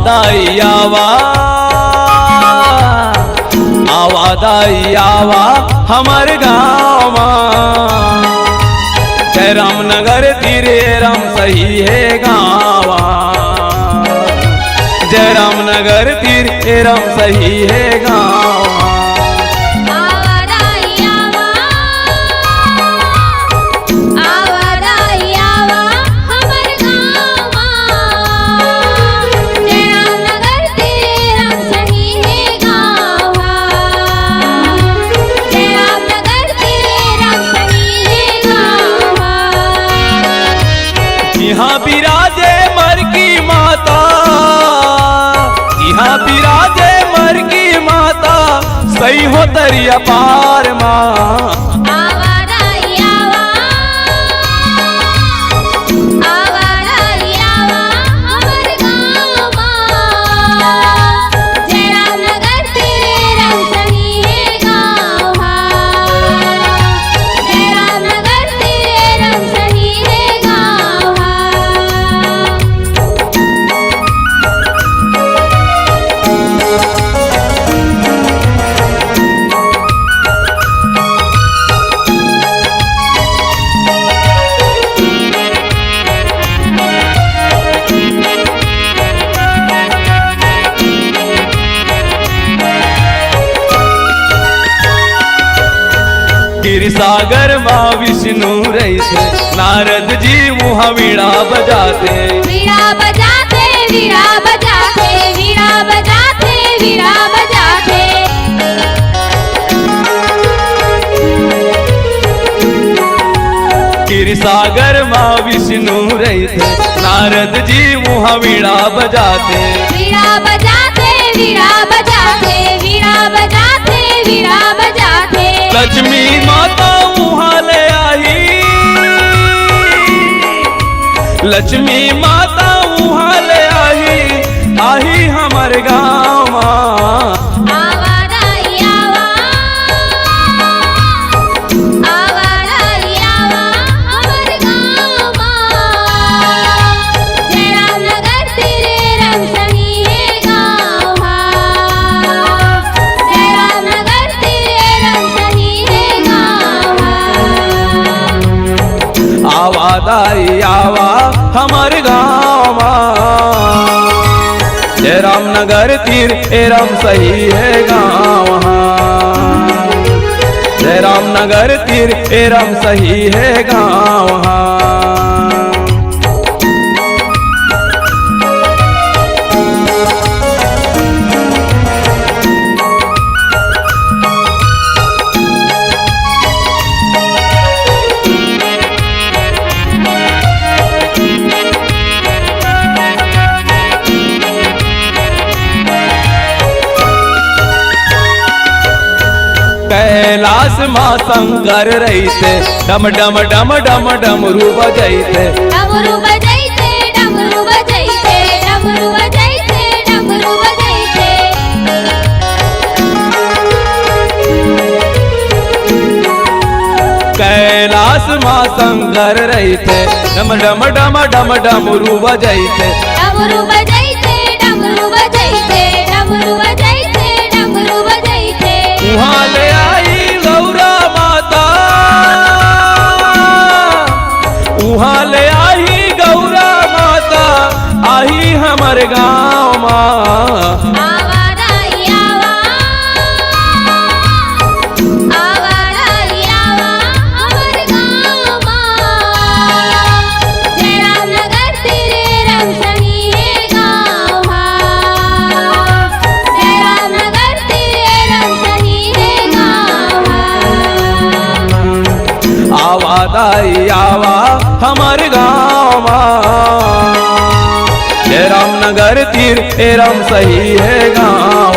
दाई आवा, आवा दाई आवा हमार गाँव। जय रामनगर तीरे राम सही है गावा, जय रामनगर तीरे राम सही है गावा। यहाँ विराजे मर की माता, यहाँ विराजे मर की माता, सही हो तरिया पार माँ। गिर सागर माँ विष्णु रही थे, नारद जी मुहा वीणा बजाते, वीणा बजाते, वीणा बजाते, वीणा बजाते, वीणा बजाते। गिर सागर माँ विष्णु रही थे, नारद जी मुहा वीणा बजाते, वीणा बजाते, वीणा बजाते, वीणा बजाते, वीणा बजाते। लक्ष्मी माता मुहा ले आई, लक्ष्मी माता मुहा ले आई, आई हमारे गाँव। आवा दाई आवा हमार गाँव, जय रामनगर तीर एरम सही है गाँव। जय रामनगर तीर एरम सही है गाँव। कैलाश माँ शंकर रहते, डम डम डम डम डमरू बजैते, डमरू बजैते, डमरू बजैते, डमरू बजैते, डमरू बजैते। कैलाश माँ शंकर रहते, डम डम डम डम डमरू बजैते, डमरू बजैते, डमरू बजैते, डमरू बजैते, डमरू बजैते। वहाँ ले आई गौरा माता, वहाँ ले आई गौरा माता, आई हमारे गाँव माँ। आवा दाई आवा हमार गाँव, जय रामनगर तीर एरम सही है गाँव।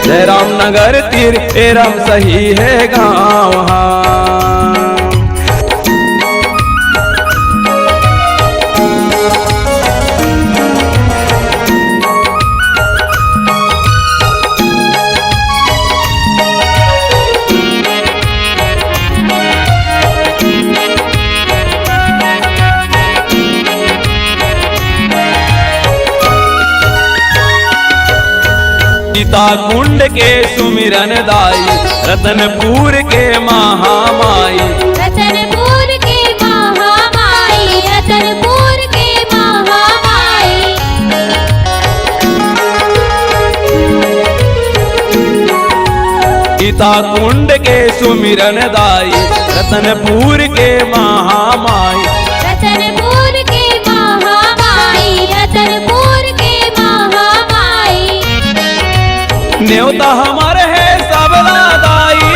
जय रामनगर तीर एरम सही है गाँव। सीता कुंड के सुमिरन दाई, रतनपुर के महामाई। रतनपुर के महामाई, रतनपुर के महामाई। सीता कुंड के सुमिरन दाई, रतनपुर के महामाई। रतनपुर के महामाई, रतनपुर के महामाई। न्योता हमारे है सबला दाई,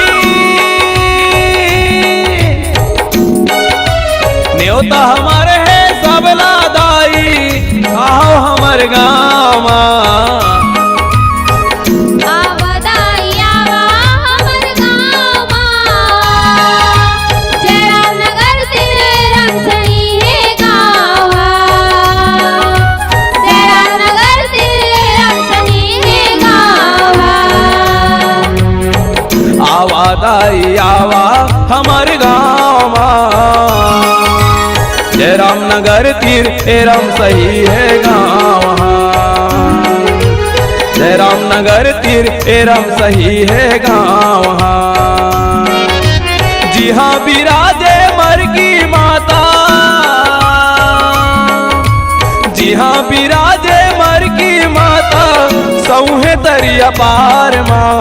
न्योता हमारे है सबला दाई, आओ हमर गाँव। दाई आवा हमार गाँव, जय रामनगर तीर एरम सही है गाँव। जय रामनगर तीर एरम सही है गाँव। जी हाँ बिराजे मर की माता, जी हाँ बिराजे मर की माता, सौहे दरिया पार माँ।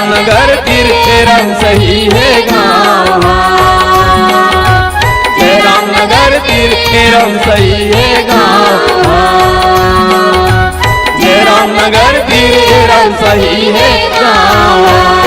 नगर तीर एरम सही है गाँव। जय रामनगर तीर एरम सही है गाँव। जय रामनगर तीर एरम सही है गाँव।